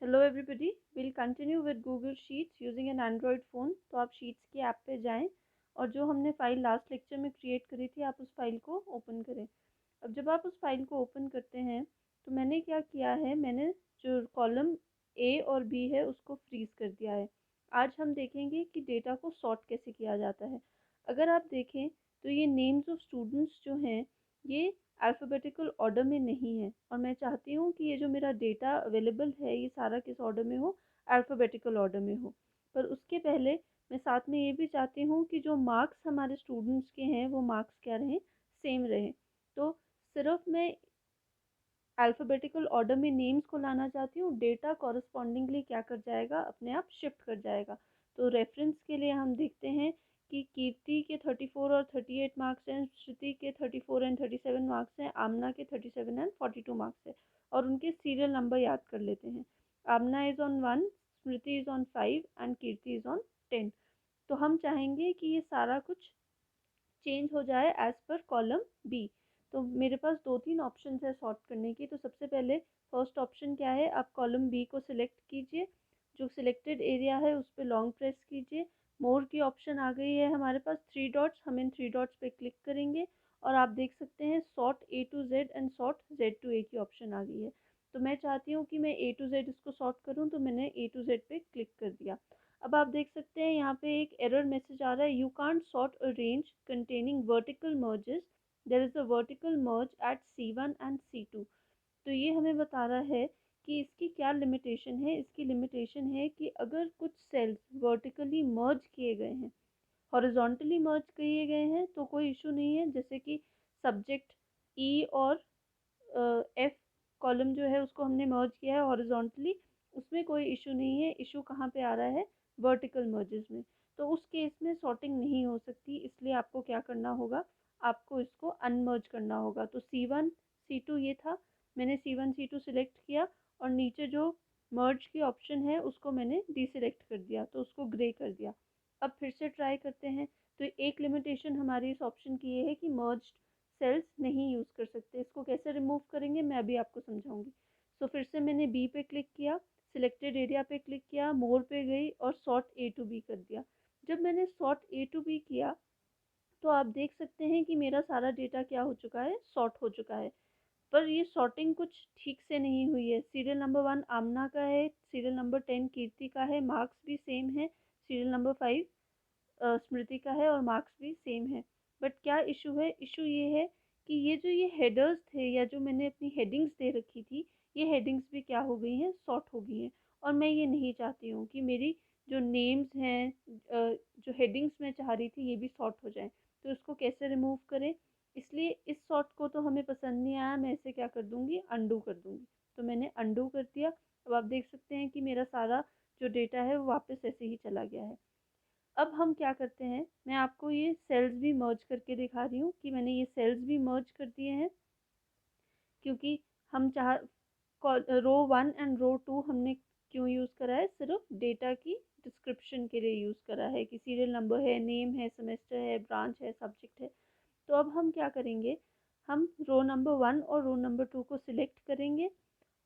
Hello everybody, will continue with Google sheets using N Android phone. तो आप sheets की app पे जाएं और जो हमने फ़ाइल लास्ट लेक्चर में क्रिएट करी थी आप उस फाइल को ओपन करें। अब जब आप उस फाइल को ओपन करते हैं तो मैंने क्या किया है, मैंने जो कॉलम ए और बी है उसको फ्रीज़ कर दिया है। आज हम देखेंगे कि डेटा को सॉर्ट कैसे किया जाता है। अगर आप देखें तो ये नेम्स ऑफ स्टूडेंट्स जो हैं ये अल्फ़ाबेटिकल ऑर्डर में नहीं है और मैं चाहती हूँ कि ये जो मेरा डेटा अवेलेबल है ये सारा किस ऑर्डर में हो, अल्फ़ाबेटिकल ऑर्डर में हो। पर उसके पहले मैं साथ में ये भी चाहती हूँ कि जो मार्क्स हमारे स्टूडेंट्स के हैं वो मार्क्स क्या रहें, सेम रहें। तो सिर्फ मैं अल्फ़ाबेटिकल ऑर्डर में नेम्स को लाना चाहती हूँ, डेटा कॉरस्पॉन्डिंगली क्या कर जाएगा, अपने आप शिफ्ट कर जाएगा। तो रेफरेंस के लिए हम देखते हैं कि कीर्ति के 34 और 38 मार्क्स हैं, श्रुति के 34 एंड 37 मार्क्स हैं, आमना के 37 एंड 42 मार्क्स हैं। और उनके सीरियल नंबर याद कर लेते हैं। Amna is on 1, Smriti is on 5 and Kirti is on 10। तो हम चाहेंगे कि ये सारा कुछ चेंज हो जाए एज पर कॉलम बी। तो मेरे पास दो तीन ऑप्शन है सॉर्ट करने की। तो सबसे पहले फर्स्ट ऑप्शन क्या है, आप कॉलम बी को सिलेक्ट कीजिए, जो सिलेक्टेड एरिया है उस पर लॉन्ग प्रेस कीजिए। मोर की ऑप्शन आ गई है हमारे पास, थ्री डॉट्स, हम इन थ्री डॉट्स पे क्लिक करेंगे और आप देख सकते हैं sort A to Z and sort Z to A की ऑप्शन आ गई है। तो मैं चाहती हूँ कि मैं ए टू जेड इसको सॉर्ट करूँ, तो मैंने ए टू जेड पे क्लिक कर दिया। अब आप देख सकते हैं यहाँ पे एक एरर मैसेज आ रहा है, you can't sort a range containing vertical merges, there is a vertical merge at C1 and C2। तो ये हमें बता रहा है कि इसकी क्या लिमिटेशन है। इसकी लिमिटेशन है कि अगर कुछ सेल्स वर्टिकली मर्ज किए गए हैं, हॉरिजॉन्टली मर्ज किए गए हैं तो कोई इशू नहीं है। जैसे कि सब्जेक्ट ई और एफ कॉलम जो है उसको हमने मर्ज किया है हॉरिजॉन्टली, उसमें कोई इशू नहीं है। इशू कहाँ पे आ रहा है, वर्टिकल मर्जेस में। तो उस केस में सॉर्टिंग नहीं हो सकती, इसलिए आपको क्या करना होगा, आपको इसको अनमर्ज करना होगा। तो C1 C2 ये था, मैंने C1 C2 सिलेक्ट किया और नीचे जो मर्ज की ऑप्शन है उसको मैंने डीसिलेक्ट कर दिया, तो उसको ग्रे कर दिया। अब फिर से ट्राई करते हैं। तो एक लिमिटेशन हमारी इस ऑप्शन की ये है कि मर्ज सेल्स नहीं यूज़ कर सकते। इसको कैसे रिमूव करेंगे मैं अभी आपको समझाऊंगी। सो फिर से मैंने बी पे क्लिक किया, सिलेक्टेड एरिया पे क्लिक किया, मोर पे गई और सॉर्ट ए टू बी कर दिया। जब मैंने सॉर्ट ए टू बी किया तो आप देख सकते हैं कि मेरा सारा डेटा क्या हो चुका है, सॉर्ट हो चुका है। पर ये सॉर्टिंग कुछ ठीक से नहीं हुई है। सीरियल नंबर 1 आमना का है, सीरियल नंबर 10 कीर्ति का है, मार्क्स भी सेम है। सीरियल नंबर 5 स्मृति का है और मार्क्स भी सेम है। बट क्या इशू है, इशू ये है कि ये जो ये हेडर्स थे या जो मैंने अपनी हेडिंग्स दे रखी थी, ये हेडिंग्स भी क्या हो गई हैं, सॉर्ट हो गई हैं। और मैं ये नहीं चाहती हूँ कि मेरी जो नेम्स हैं, जो हेडिंग्स मैं चाह रही थी ये भी सॉर्ट हो जाएं। तो इसको कैसे रिमूव करें, इसलिए इस सॉर्ट को तो हमें पसंद नहीं आया, मैं इसे क्या कर दूँगी, अंडू कर दूँगी। तो मैंने अंडू कर दिया। अब आप देख सकते हैं कि मेरा सारा जो डेटा है वो वापस ऐसे ही चला गया है। अब हम क्या करते हैं, मैं आपको ये सेल्स भी मर्ज करके दिखा रही हूँ कि मैंने ये सेल्स भी मर्ज कर दिए हैं। क्योंकि हम चाह रो 1 एंड रो 2 हमने क्यों यूज़ करा है, सिर्फ डेटा की डिस्क्रिप्शन के लिए यूज़ करा है कि सीरियल नंबर है, नेम है, सेमेस्टर है, ब्रांच है, सब्जेक्ट है। तो अब हम क्या करेंगे, हम रो नंबर 1 और रो नंबर 2 को सिलेक्ट करेंगे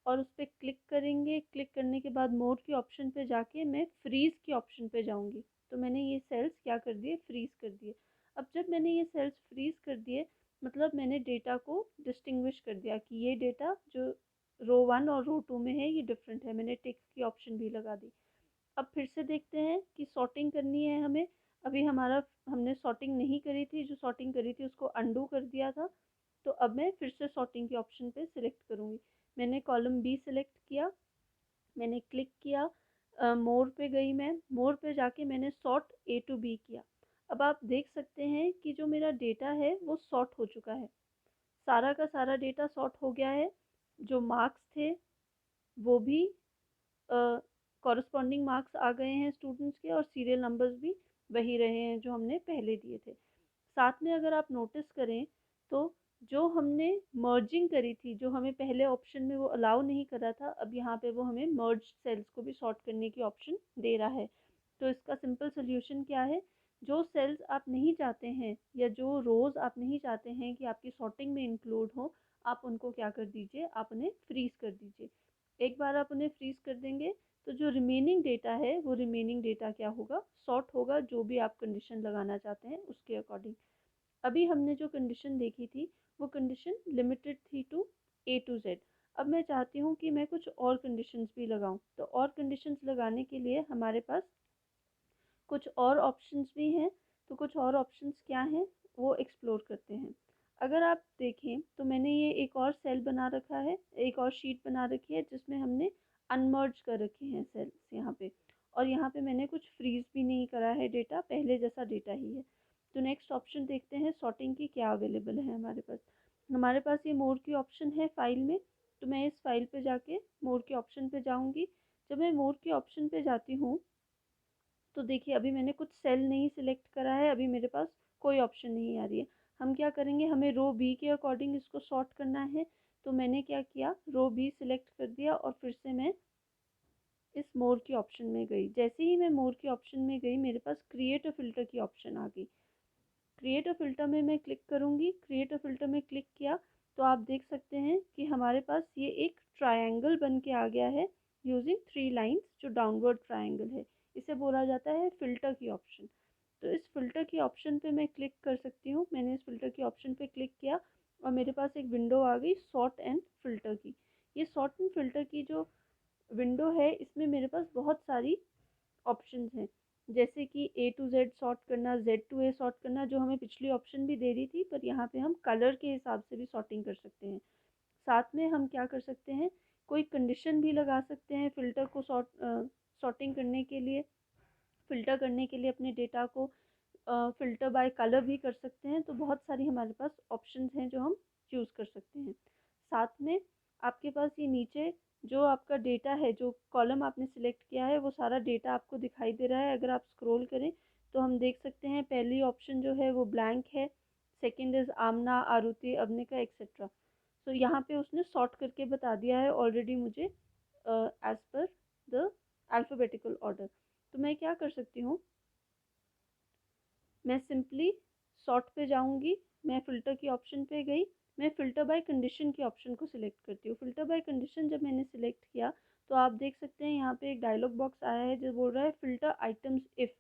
और उस पर क्लिक करेंगे। क्लिक करने के बाद मोड की ऑप्शन पे जाके मैं फ्रीज़ की ऑप्शन पे जाऊंगी। तो मैंने ये सेल्स क्या कर दिए, फ्रीज़ कर दिए। अब जब मैंने ये सेल्स फ्रीज़ कर दिए मतलब मैंने डेटा को डिस्टिंग्विश कर दिया कि ये डेटा जो रो 1 और रो 2 में है ये डिफरेंट है। मैंने टिक की ऑप्शन भी लगा दी। अब फिर से देखते हैं कि सॉर्टिंग करनी है हमें। अभी हमारा हमने सॉर्टिंग नहीं करी थी, जो सॉर्टिंग करी थी उसको अंडू कर दिया था। तो अब मैं फिर से सॉर्टिंग के ऑप्शन पे सिलेक्ट करूँगी। मैंने कॉलम बी सिलेक्ट किया, मैंने क्लिक किया, मोर पे गई, मैं मोर पे जाके मैंने सॉर्ट ए टू बी किया। अब आप देख सकते हैं कि जो मेरा डेटा है वो सॉर्ट हो चुका है, सारा का सारा डेटा सॉर्ट हो गया है। जो मार्क्स थे वो भी कॉरस्पॉन्डिंग मार्क्स आ गए हैं स्टूडेंट्स के और सीरियल नंबर्स भी वही रहे हैं जो हमने पहले दिए थे। साथ में अगर आप नोटिस करें तो जो हमने मर्जिंग करी थी, जो हमें पहले ऑप्शन में वो अलाउ नहीं करा था, अब यहाँ पे वो हमें मर्ज सेल्स को भी सॉर्ट करने की ऑप्शन दे रहा है। तो इसका सिंपल सोल्यूशन क्या है, जो सेल्स आप नहीं चाहते हैं या जो रोज़ आप नहीं चाहते हैं कि आपकी सॉर्टिंग में इंक्लूड हो, आप उनको क्या कर दीजिए, आप उन्हें फ्रीज कर दीजिए। एक बार आप उन्हें फ्रीज कर देंगे तो जो रिमेनिंग डेटा है वो रिमेनिंग डेटा क्या होगा, सॉर्ट होगा, जो भी आप कंडीशन लगाना चाहते हैं उसके अकॉर्डिंग। अभी हमने जो कंडीशन देखी थी वो कंडीशन लिमिटेड थी टू A to Z। अब मैं चाहती हूँ कि मैं कुछ और कंडीशंस भी लगाऊं, तो और कंडीशंस लगाने के लिए हमारे पास कुछ और ऑप्शंस भी हैं। तो कुछ और ऑप्शंस क्या हैं वो एक्सप्लोर करते हैं। अगर आप देखें तो मैंने ये एक और सेल बना रखा है, एक और शीट बना रखी है जिसमें हमने अनमर्ज कर रखे हैं सेल्स यहाँ पे, और यहाँ पे मैंने कुछ फ्रीज भी नहीं करा है, डेटा पहले जैसा डेटा ही है। तो नेक्स्ट ऑप्शन देखते हैं सॉर्टिंग की क्या अवेलेबल है हमारे पास। हमारे पास ये मोर की ऑप्शन है फाइल में, तो मैं इस फाइल पे जाके मोर के ऑप्शन पे जाऊँगी। जब मैं मोर के ऑप्शन पे जाती हूँ तो देखिए अभी मैंने कुछ सेल नहीं सिलेक्ट करा है, अभी मेरे पास कोई ऑप्शन नहीं आ रही है। हम क्या करेंगे, हमें रो बी के अकॉर्डिंग इसको सॉर्ट करना है। तो मैंने क्या किया, रो बी सिलेक्ट कर दिया और फिर से मैं इस मोर की ऑप्शन में गई। जैसे ही मैं मोर के ऑप्शन में गई मेरे पास क्रिएट अ फ़िल्टर की ऑप्शन आ गई। क्रिएट अ फ़िल्टर में मैं क्लिक करूँगी, क्रिएट अ फ़िल्टर में क्लिक किया तो आप देख सकते हैं कि हमारे पास ये एक ट्रायंगल बन के आ गया है यूजिंग 3 लाइन्स, जो डाउनवर्ड ट्रायंगल है। इसे बोला जाता है फ़िल्टर की ऑप्शन। तो इस फ़िल्टर की ऑप्शन पे मैं क्लिक कर सकती हूँ। मैंने इस फ़िल्टर की ऑप्शन पे क्लिक किया और मेरे पास एक विंडो आ गई सॉर्ट एंड फ़िल्टर की। ये सॉर्ट एंड फ़िल्टर की जो विंडो है इसमें मेरे पास बहुत सारी ऑप्शंस हैं, जैसे कि A to Z सॉर्ट करना, Z to A सॉर्ट करना, जो हमें पिछली ऑप्शन भी दे रही थी, पर यहाँ पे हम कलर के हिसाब से भी सॉर्टिंग कर सकते हैं। साथ में हम क्या कर सकते हैं, कोई कंडीशन भी लगा सकते हैं फ़िल्टर को सॉर्टिंग करने के लिए, फ़िल्टर करने के लिए अपने डेटा को फ़िल्टर बाय कलर भी कर सकते हैं। तो बहुत सारी हमारे पास ऑप्शंस हैं जो हम चूज़ कर सकते हैं। साथ में आपके पास ये नीचे जो आपका डेटा है, जो कॉलम आपने सिलेक्ट किया है वो सारा डेटा आपको दिखाई दे रहा है। अगर आप स्क्रॉल करें तो हम देख सकते हैं पहली ऑप्शन जो है वो ब्लैंक है, second is Amna, Aruti, Avanika etcetera. तो यहाँ पे उसने सॉर्ट करके बता दिया है ऑलरेडी मुझे as per the alphabetical order. तो मैं क्या कर सकती हूँ, मैं सिंपली सॉर्ट पे जाऊँगी, मैं फ़िल्टर की ऑप्शन पे गई, मैं फ़िल्टर बाय कंडीशन की ऑप्शन को सिलेक्ट करती हूँ। फ़िल्टर बाय कंडीशन जब मैंने सिलेक्ट किया तो आप देख सकते हैं यहाँ पे एक डायलॉग बॉक्स आया है जो बोल रहा है फ़िल्टर आइटम्स इफ़,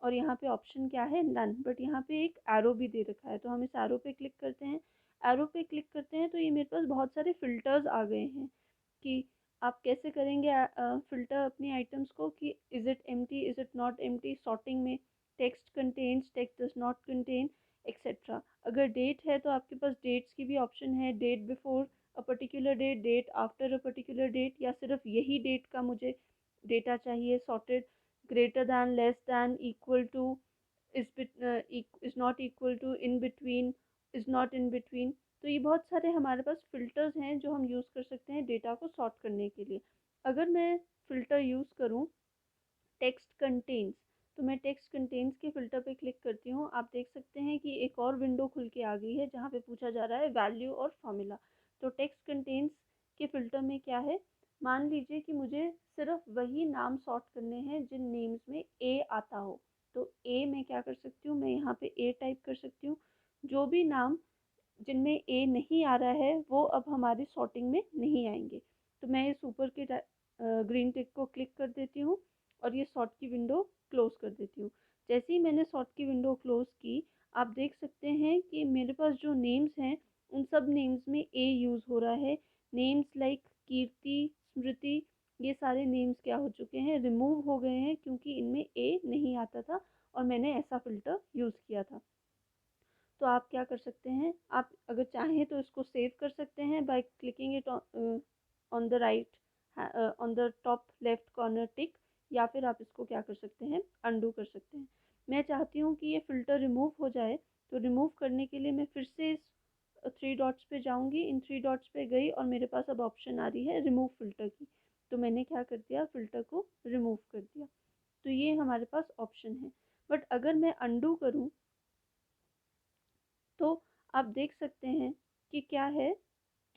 और यहाँ पे ऑप्शन क्या है, नन, बट यहाँ पे एक एरो भी दे रखा है। तो हम इस एरो पे क्लिक करते हैं। एरो पे क्लिक करते हैं तो ये मेरे पास बहुत सारे फ़िल्टर्स आ गए हैं कि आप कैसे करेंगे फ़िल्टर अपनी आइटम्स को, कि is it empty, is it not empty, sorting में text contains, text does not contain etcetera. अगर डेट है तो आपके पास डेट्स की भी ऑप्शन है, date before a particular date, date after a particular date, या सिर्फ यही डेट का मुझे डेटा चाहिए sorted, greater than, less than, equal to, is not equal to, in between, is not in between. तो ये बहुत सारे हमारे पास फ़िल्टर्स हैं जो हम यूज़ कर सकते हैं डेटा को सॉर्ट करने के लिए। अगर मैं फ़िल्टर यूज़ करूँ टेक्स्ट कंटेन्स, तो मैं टेक्स्ट कंटेन्स के फ़िल्टर पे क्लिक करती हूँ। आप देख सकते हैं कि एक और विंडो खुल के आ गई है जहाँ पे पूछा जा रहा है वैल्यू और फॉर्मूला। तो टेक्स्ट कंटेन्स के फ़िल्टर में क्या है, मान लीजिए कि मुझे सिर्फ वही नाम सॉर्ट करने हैं जिन नेम्स में ए आता हो। तो ए मैं क्या कर सकती हूँ, मैं यहाँ पे ए टाइप कर सकती हूँ। जो भी नाम जिनमें ए नहीं आ रहा है वो अब हमारी सॉर्टिंग में नहीं आएंगे। तो मैं इस ऊपर के ग्रीन टिक को क्लिक कर देती हूँ और ये सॉर्ट की विंडो क्लोज कर देती हूँ। जैसे ही मैंने सॉर्ट की विंडो क्लोज की, आप देख सकते हैं कि मेरे पास जो नेम्स हैं उन सब नेम्स में ए यूज़ हो रहा है। नेम्स लाइक कीर्ति, स्मृति, ये सारे नेम्स क्या हो चुके हैं, रिमूव हो गए हैं, क्योंकि इनमें ए नहीं आता था और मैंने ऐसा फ़िल्टर यूज़ किया था। तो आप क्या कर सकते हैं, आप अगर चाहें तो इसको सेव कर सकते हैं by clicking it on the right, on the top left corner tick, या फिर आप इसको क्या कर सकते हैं, अंडू कर सकते हैं। मैं चाहती हूँ कि ये फ़िल्टर रिमूव हो जाए, तो रिमूव करने के लिए मैं फिर से इस 3 डॉट्स पे जाऊँगी। इन 3 डॉट्स पे गई और मेरे पास अब ऑप्शन आ रही है रिमूव फ़िल्टर की। तो मैंने क्या कर दिया, फ़िल्टर को रिमूव कर दिया। तो ये हमारे पास ऑप्शन है। बट अगर मैं अंडू करूँ तो आप देख सकते हैं कि क्या है,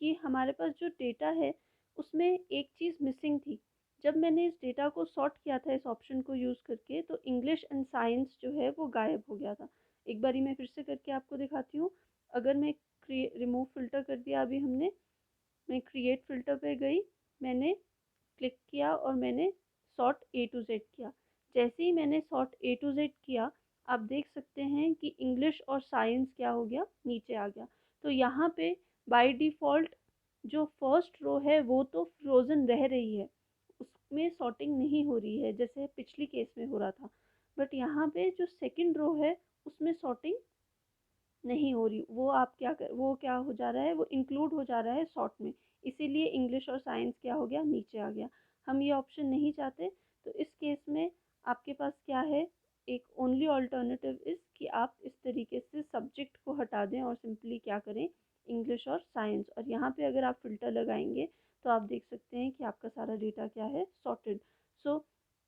कि हमारे पास जो डेटा है उसमें एक चीज़ मिसिंग थी। जब मैंने इस डेटा को सॉर्ट किया था इस ऑप्शन को यूज़ करके, तो इंग्लिश एंड साइंस जो है वो गायब हो गया था। एक बारी मैं फिर से करके आपको दिखाती हूँ। अगर मैं रिमूव फ़िल्टर कर दिया अभी हमने, मैं क्रिएट फ़िल्टर पे गई, मैंने क्लिक किया और मैंने सॉर्ट ए टू जेड किया। जैसे ही मैंने सॉर्ट ए टू जेड किया, आप देख सकते हैं कि इंग्लिश और साइंस क्या हो गया, नीचे आ गया। तो यहाँ पे बाय डिफ़ॉल्ट जो फर्स्ट रो है वो तो फ्रोज़न रह रही है, उसमें सॉर्टिंग नहीं हो रही है जैसे पिछली केस में हो रहा था। बट यहाँ पे जो सेकंड रो है उसमें सॉर्टिंग नहीं हो रही, वो क्या हो जा रहा है, वो इंक्लूड हो जा रहा है सॉर्ट में। इसीलिए इंग्लिश और साइंस क्या हो गया, नीचे आ गया। हम ये ऑप्शन नहीं चाहते, तो इस केस में आपके पास क्या है, एक ओनली ऑल्टरनेटिव इज़ कि आप इस तरीके से सब्जेक्ट को हटा दें और सिंपली क्या करें, इंग्लिश और साइंस। और यहाँ पे अगर आप फ़िल्टर लगाएंगे तो आप देख सकते हैं कि आपका सारा डेटा क्या है, सॉर्टेड। सो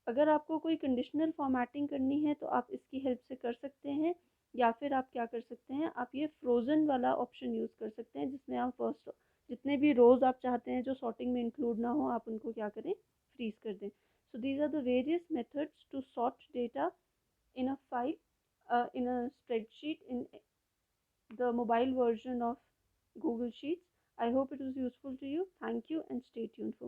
अगर आपको कोई कंडीशनल फॉर्मेटिंग करनी है तो आप इसकी हेल्प से कर सकते हैं, या फिर आप क्या कर सकते हैं, आप ये फ्रोज़न वाला ऑप्शन यूज़ कर सकते हैं जिसमें आप फर्स्ट जितने भी रोज़ आप चाहते हैं जो सॉर्टिंग में इंक्लूड ना हो, आप उनको क्या करें, फ्रीज कर दें। So these are the various methods to sort data in a file, in a spreadsheet, in the mobile version of Google Sheets. I hope it was useful to you. Thank you and stay tuned.